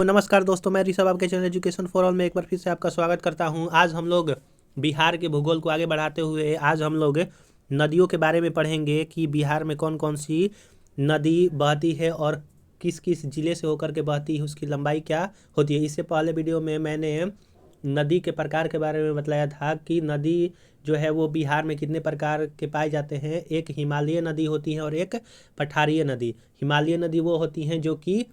नमस्कार दोस्तों, मैं ऋषभ आपके चैनल एजुकेशन फॉर ऑल में एक बार फिर से आपका स्वागत करता हूं। आज हम लोग बिहार के भूगोल को आगे बढ़ाते हुए आज हम लोग नदियों के बारे में पढ़ेंगे कि बिहार में कौन कौन सी नदी बहती है और किस किस ज़िले से होकर के बहती है, उसकी लंबाई क्या होती है। इससे पहले वीडियो में मैंने नदी के प्रकार के बारे में बतलाया था कि नदी जो है वो बिहार में कितने प्रकार के पाए जाते हैं। एक हिमालयी नदी होती है और एक पठारीय नदी। हिमालयी नदी वो होती हैं जो कि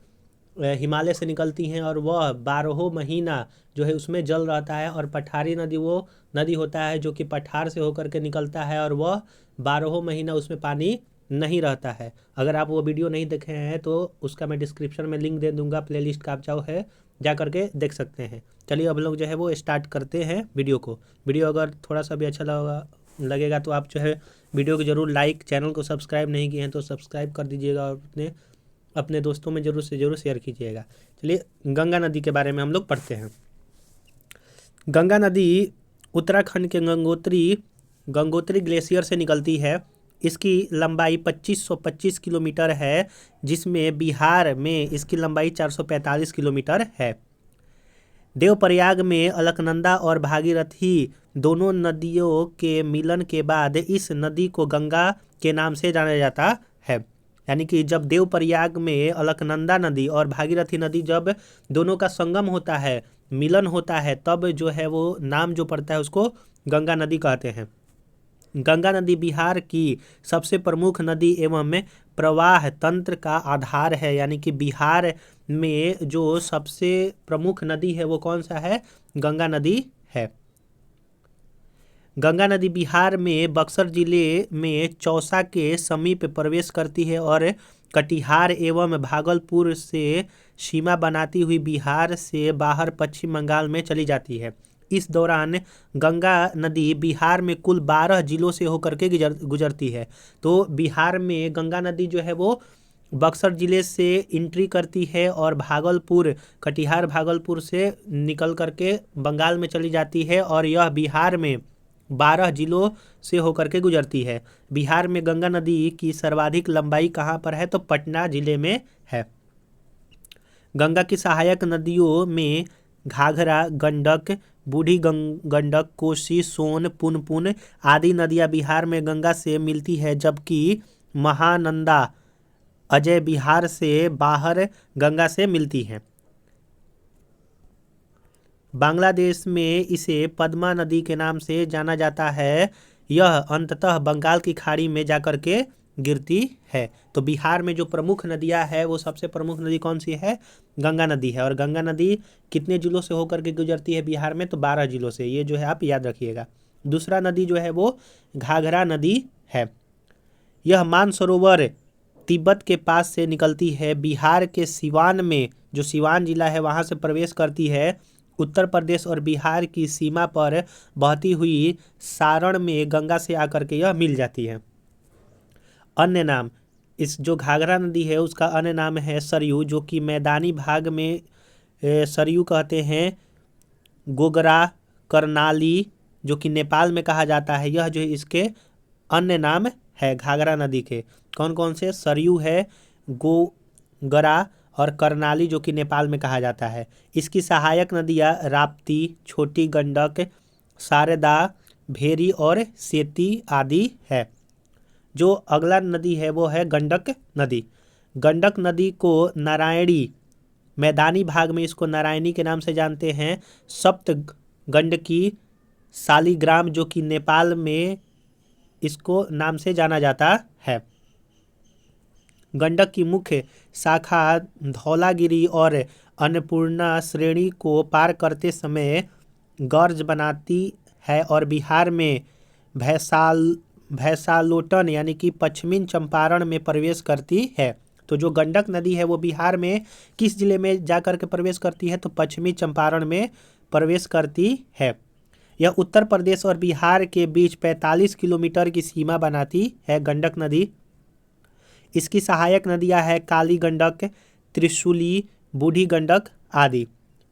हिमालय से निकलती हैं और वह 12 महीना जो है उसमें जल रहता है। और पठारी नदी वो नदी होता है जो कि पठार से होकर के निकलता है और वह 12 महीना उसमें पानी नहीं रहता है। अगर आप वो वीडियो नहीं देखे हैं तो उसका मैं डिस्क्रिप्शन में लिंक दे दूंगा, प्लेलिस्ट का आप चाहो है जा करके देख सकते हैं। चलिए अब लोग जो है वो स्टार्ट करते हैं वीडियो को। वीडियो अगर थोड़ा सा भी अच्छा लगेगा तो आप जो है वीडियो को ज़रूर लाइक, चैनल को सब्सक्राइब नहीं किए हैं तो सब्सक्राइब कर दीजिएगा और अपने दोस्तों में ज़रूर से ज़रूर शेयर कीजिएगा। चलिए गंगा नदी के बारे में हम लोग पढ़ते हैं। गंगा नदी उत्तराखंड के गंगोत्री ग्लेशियर से निकलती है। इसकी लंबाई 2525 किलोमीटर है, जिसमें बिहार में इसकी लंबाई 445 किलोमीटर है। देवप्रयाग में अलकनंदा और भागीरथी दोनों नदियों के मिलन के बाद इस नदी को गंगा के नाम से जाना जाता है। यानी कि जब देवप्रयाग में अलकनंदा नदी और भागीरथी नदी जब दोनों का संगम होता है, मिलन होता है, तब जो है वो नाम जो पड़ता है उसको गंगा नदी कहते हैं। गंगा नदी बिहार की सबसे प्रमुख नदी एवं प्रवाह तंत्र का आधार है। यानी कि बिहार में जो सबसे प्रमुख नदी है वो कौन सा है? गंगा नदी है। गंगा नदी बिहार में बक्सर जिले में चौसा के समीप प्रवेश करती है और कटिहार एवं भागलपुर से सीमा बनाती हुई बिहार से बाहर पश्चिम बंगाल में चली जाती है। इस दौरान गंगा नदी बिहार में कुल 12 जिलों से होकर के गुजरती है। तो बिहार में गंगा नदी जो है वो बक्सर जिले से एंट्री करती है और कटिहार भागलपुर से निकल करके बंगाल में चली जाती है और यह बिहार में 12 जिलों से होकर के गुजरती है। बिहार में गंगा नदी की सर्वाधिक लंबाई कहाँ पर है? तो पटना जिले में है। गंगा की सहायक नदियों में घाघरा, गंडक, बूढ़ी गंडक, कोसी, सोन, पुनपुन आदि नदियाँ बिहार में गंगा से मिलती है, जबकि महानंदा अजय बिहार से बाहर गंगा से मिलती हैं। बांग्लादेश में इसे पद्मा नदी के नाम से जाना जाता है। यह अंततः बंगाल की खाड़ी में जाकर के गिरती है। तो बिहार में जो प्रमुख नदियां है वो सबसे प्रमुख नदी कौन सी है? गंगा नदी है। और गंगा नदी कितने जिलों से होकर के गुजरती है बिहार में? तो 12 जिलों से। ये जो है आप याद रखिएगा। दूसरा नदी जो है वो घाघरा नदी है। यह मानसरोवर तिब्बत के पास से निकलती है। बिहार के सिवान में, जो सिवान जिला है, वहाँ से प्रवेश करती है। उत्तर प्रदेश और बिहार की सीमा पर बहती हुई सारण में गंगा से आकर के यह मिल जाती है। अन्य नाम, इस जो घाघरा नदी है उसका अन्य नाम है सरयू, जो कि मैदानी भाग में सरयू कहते हैं। गोगरा, करनाली जो कि नेपाल में कहा जाता है, यह जो इसके अन्य नाम है घाघरा नदी के। कौन कौन से? सरयू है, गोगरा और करनाली जो कि नेपाल में कहा जाता है। इसकी सहायक नदियाँ राप्ती, छोटी गंडक, शारदा, भेरी और सेती आदि है। जो अगला नदी है वो है गंडक नदी। गंडक नदी को नारायणी, मैदानी भाग में इसको नारायणी के नाम से जानते हैं। सप्त गंडकी, शालिग्राम जो कि नेपाल में इसको नाम से जाना जाता है। गंडक की मुख्य शाखा धौलागिरी और अन्नपूर्णा श्रेणी को पार करते समय गर्ज बनाती है और बिहार में भैसालोटन यानी कि पश्चिमी चंपारण में प्रवेश करती है। तो जो गंडक नदी है वो बिहार में किस जिले में जाकर के प्रवेश करती है? तो पश्चिमी चंपारण में प्रवेश करती है। यह उत्तर प्रदेश और बिहार के बीच 45 किलोमीटर की सीमा बनाती है गंडक नदी। इसकी सहायक नदियां है काली गंडक, त्रिशूली, बूढ़ी गंडक आदि।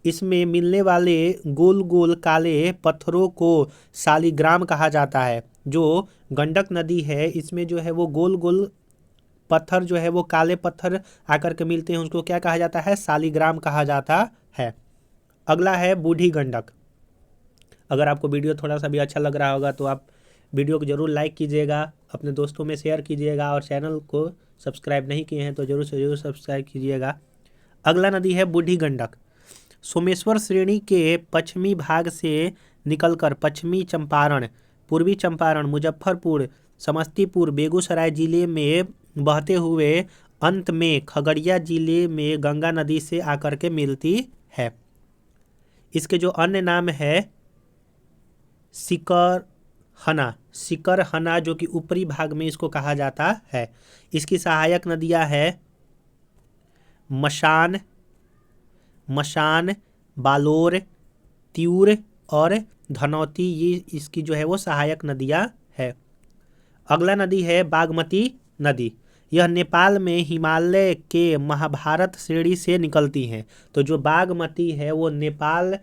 इसमें मिलने वाले गोल गोल काले पत्थरों को शालिग्राम कहा जाता है। जो गंडक नदी है इसमें जो है वो गोल गोल पत्थर जो है वो काले पत्थर आकर के मिलते हैं, उसको क्या कहा जाता है? शालिग्राम कहा जाता है। अगला है बूढ़ी गंडक। अगर आपको वीडियो थोड़ा सा भी अच्छा लग रहा होगा तो आप वीडियो को ज़रूर लाइक कीजिएगा, अपने दोस्तों में शेयर कीजिएगा, और चैनल को सब्सक्राइब नहीं किए हैं तो ज़रूर से ज़रूर सब्सक्राइब कीजिएगा। अगला नदी है बूढ़ी गंडक। सोमेश्वर श्रेणी के पश्चिमी भाग से निकलकर पश्चिमी चंपारण, पूर्वी चंपारण, मुजफ्फरपुर, समस्तीपुर, बेगूसराय जिले में बहते हुए अंत में खगड़िया जिले में गंगा नदी से आकर के मिलती है। इसके जो अन्य नाम है सिकरहना, जो कि ऊपरी भाग में इसको कहा जाता है। इसकी सहायक नदियां है मशान, बालोर, त्यूर और धनौती। ये इसकी जो है वो सहायक नदियां है। अगला नदी है बागमती नदी। यह नेपाल में हिमालय के महाभारत श्रेणी से निकलती हैं। तो जो बागमती है वो नेपाल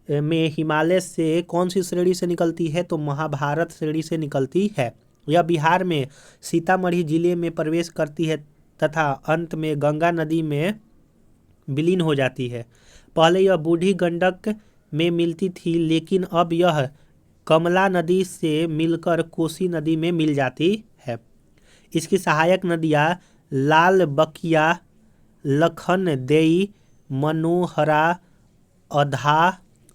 में हिमालय से कौन सी श्रेणी से निकलती है? तो महाभारत श्रेणी से निकलती है। यह बिहार में सीतामढ़ी जिले में प्रवेश करती है तथा अंत में गंगा नदी में विलीन हो जाती है। पहले यह बूढ़ी गंडक में मिलती थी, लेकिन अब यह कमला नदी से मिलकर कोसी नदी में मिल जाती है। इसकी सहायक नदियाँ लाल बकिया, लखनदेई, मनोहरा,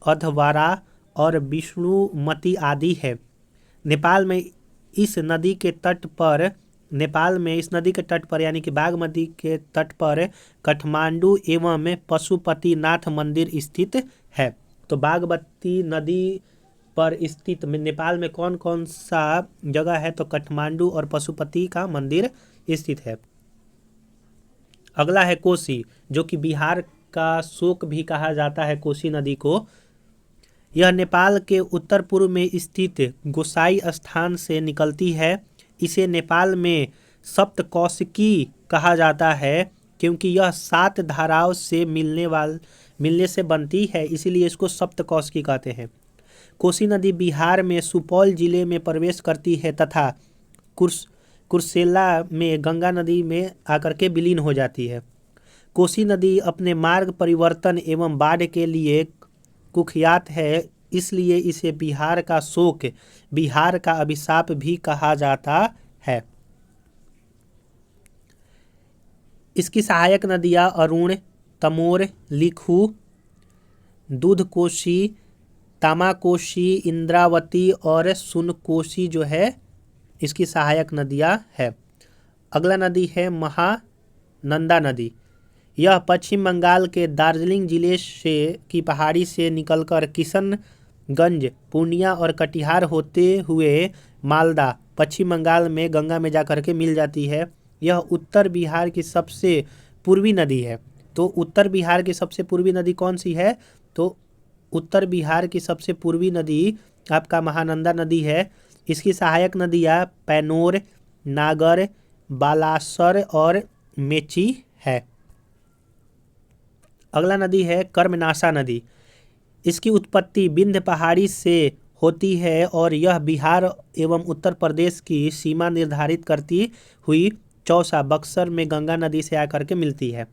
अधवारा और विष्णुमती आदि है। नेपाल में इस नदी के तट पर यानी कि बागमती के तट पर काठमांडू एवं पशुपतिनाथ मंदिर स्थित है। तो बागमती नदी पर स्थित नेपाल में कौन कौन सा जगह है? तो काठमांडू और पशुपति का मंदिर स्थित है। अगला है कोसी, जो कि बिहार का शोक भी कहा जाता है कोसी नदी को। यह नेपाल के उत्तर पूर्व में स्थित गोसाई स्थान से निकलती है। इसे नेपाल में सप्तकौशिकी कहा जाता है क्योंकि यह 7 धाराओं से मिलने से बनती है, इसीलिए इसको सप्तकौशिकी कहते हैं। कोसी नदी बिहार में सुपौल जिले में प्रवेश करती है तथा कुर्सेला में गंगा नदी में आकर के विलीन हो जाती है। कोसी नदी अपने मार्ग परिवर्तन एवं बाढ़ के लिए कुख्यात है, इसलिए इसे बिहार का शोक, बिहार का अभिशाप भी कहा जाता है। इसकी सहायक नदियाँ अरुण, तमोर, लिखू, दूधकोशी, तामाकोशी, इंद्रावती और सुनकोशी जो है इसकी सहायक नदियाँ है। अगला नदी है महानंदा नदी। यह पश्चिम बंगाल के दार्जिलिंग जिले की पहाड़ी से निकलकर किशनगंज, पूर्णिया और कटिहार होते हुए मालदा, पश्चिम बंगाल में गंगा में जाकर के मिल जाती है। यह उत्तर बिहार की सबसे पूर्वी नदी है। तो उत्तर बिहार की सबसे पूर्वी नदी कौन सी है? तो उत्तर बिहार की सबसे पूर्वी नदी आपका महानंदा नदी है। इसकी सहायक नदियाँ पैनोर, नागर, बालासर और मेची है। अगला नदी है कर्मनाशा नदी। इसकी उत्पत्ति विंध्य पहाड़ी से होती है और यह बिहार एवं उत्तर प्रदेश की सीमा निर्धारित करती हुई चौसा, बक्सर में गंगा नदी से आकर के मिलती है।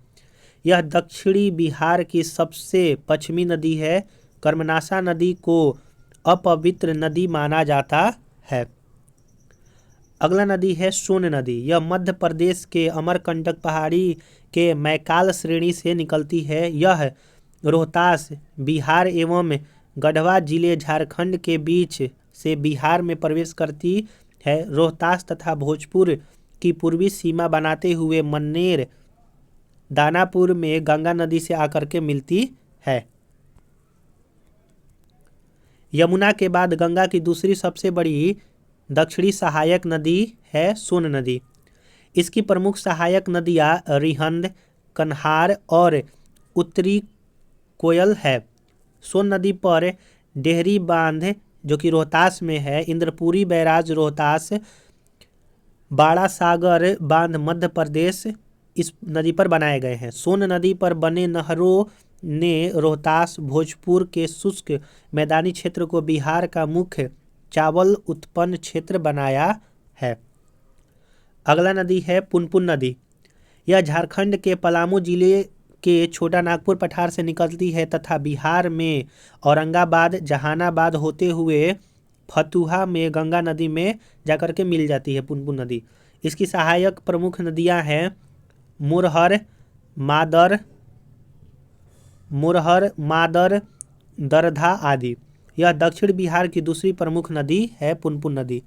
यह दक्षिणी बिहार की सबसे पश्चिमी नदी है। कर्मनाशा नदी को अपवित्र नदी माना जाता है। अगला नदी है सोन नदी। यह मध्य प्रदेश के अमरकंटक पहाड़ी के मैकाल श्रेणी से निकलती है। यह रोहतास, बिहार एवं गढ़वा जिले झारखंड के बीच से बिहार में प्रवेश करती है। रोहतास तथा भोजपुर की पूर्वी सीमा बनाते हुए मन्नेर, दानापुर में गंगा नदी से आकर के मिलती है। यमुना के बाद गंगा की दूसरी सबसे बड़ी दक्षिणी सहायक नदी है सोन नदी। इसकी प्रमुख सहायक नदियाँ रिहंद, कन्हार और उत्तरी कोयल है। सोन नदी पर डेहरी बांध जो कि रोहतास में है, इंद्रपुरी बैराज रोहतास, बाड़ा सागर बांध मध्य प्रदेश इस नदी पर बनाए गए हैं। सोन नदी पर बने नहरों ने रोहतास, भोजपुर के शुष्क मैदानी क्षेत्र को बिहार का मुख्य चावल उत्पन्न क्षेत्र बनाया है। अगला नदी है पुनपुन नदी। यह झारखंड के पलामू जिले के छोटा नागपुर पठार से निकलती है तथा बिहार में औरंगाबाद जहानाबाद होते हुए फतुहा में गंगा नदी में जाकर के मिल जाती है पुनपुन नदी। इसकी सहायक प्रमुख नदियां हैं मुरहर मादर दरधा आदि। यह दक्षिण बिहार की दूसरी प्रमुख नदी है पुनपुन नदी।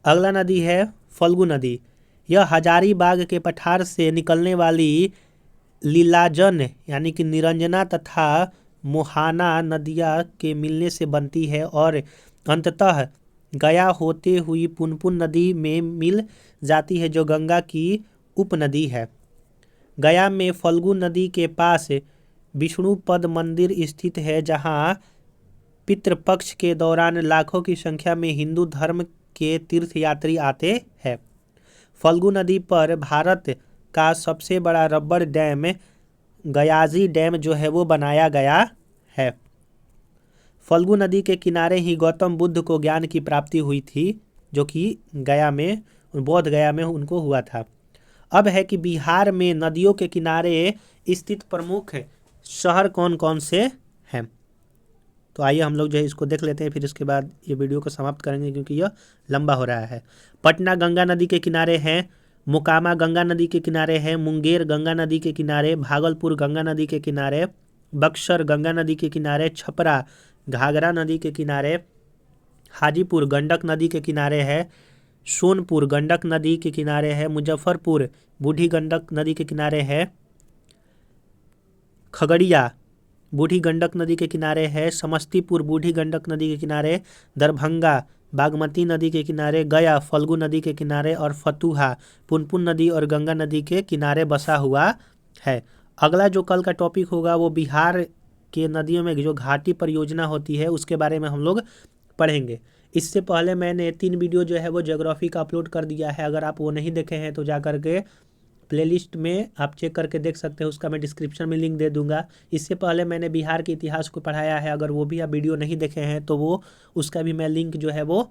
अगला नदी है फल्गु नदी। यह हजारीबाग के पठार से निकलने वाली लीलाजन यानी कि निरंजना तथा मोहाना नदियाँ के मिलने से बनती है और अंततः गया होते हुई पुनपुन नदी में मिल जाती है जो गंगा की उपनदी है। गया में फल्गु नदी के पास विष्णुपद मंदिर स्थित है जहाँ पितृपक्ष के दौरान लाखों की संख्या में हिंदू धर्म के तीर्थयात्री आते हैं। फल्गु नदी पर भारत का सबसे बड़ा रबर डैम गयाजी डैम जो है वो बनाया गया है। फल्गु नदी के किनारे ही गौतम बुद्ध को ज्ञान की प्राप्ति हुई थी जो कि बोध गया में उनको हुआ था। अब है कि बिहार में नदियों के किनारे स्थित प्रमुख शहर कौन कौन से हैं। तो आइए हम लोग जो है इसको देख लेते हैं, फिर इसके बाद ये वीडियो को समाप्त करेंगे क्योंकि यह लंबा हो रहा है। पटना गंगा नदी के किनारे है, मोकामा गंगा नदी के किनारे है, मुंगेर गंगा नदी के किनारे, भागलपुर गंगा नदी के किनारे, बक्सर गंगा नदी के किनारे, छपरा घाघरा नदी के किनारे, हाजीपुर गंडक नदी के किनारे है, सोनपुर गंडक नदी के किनारे है, मुजफ्फरपुर बूढ़ी गंडक नदी के किनारे है, खगड़िया बूढ़ी गंडक नदी के किनारे है, समस्तीपुर बूढ़ी गंडक नदी के किनारे, दरभंगा बागमती नदी के किनारे, गया फल्गु नदी के किनारे और फतुहा पुनपुन नदी और गंगा नदी के किनारे बसा हुआ है। अगला जो कल का टॉपिक होगा वो बिहार के नदियों में जो घाटी परियोजना होती है उसके बारे में हम लोग पढ़ेंगे। इससे पहले मैंने 3 वीडियो जो है वो ज्योग्राफी का अपलोड कर दिया है, अगर आप वो नहीं देखे हैं तो जा करके प्लेलिस्ट में आप चेक करके देख सकते हैं, उसका मैं डिस्क्रिप्शन में लिंक दे दूंगा। इससे पहले मैंने बिहार के इतिहास को पढ़ाया है, अगर वो भी आप वीडियो नहीं देखे हैं तो वो उसका भी मैं लिंक जो है वो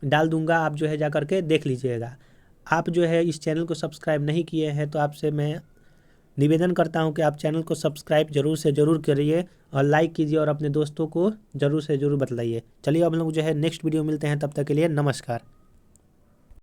डाल दूंगा, आप जो है जा करके देख लीजिएगा। आप जो है इस चैनल को सब्सक्राइब नहीं किए हैं तो आपसे मैं निवेदन करता हूं कि आप चैनल को सब्सक्राइब जरूर से ज़रूर करिए और लाइक कीजिए और अपने दोस्तों को ज़रूर से ज़रूर बतलाइए। चलिए अब हम लोग जो है नेक्स्ट वीडियो मिलते हैं, तब तक के लिए नमस्कार।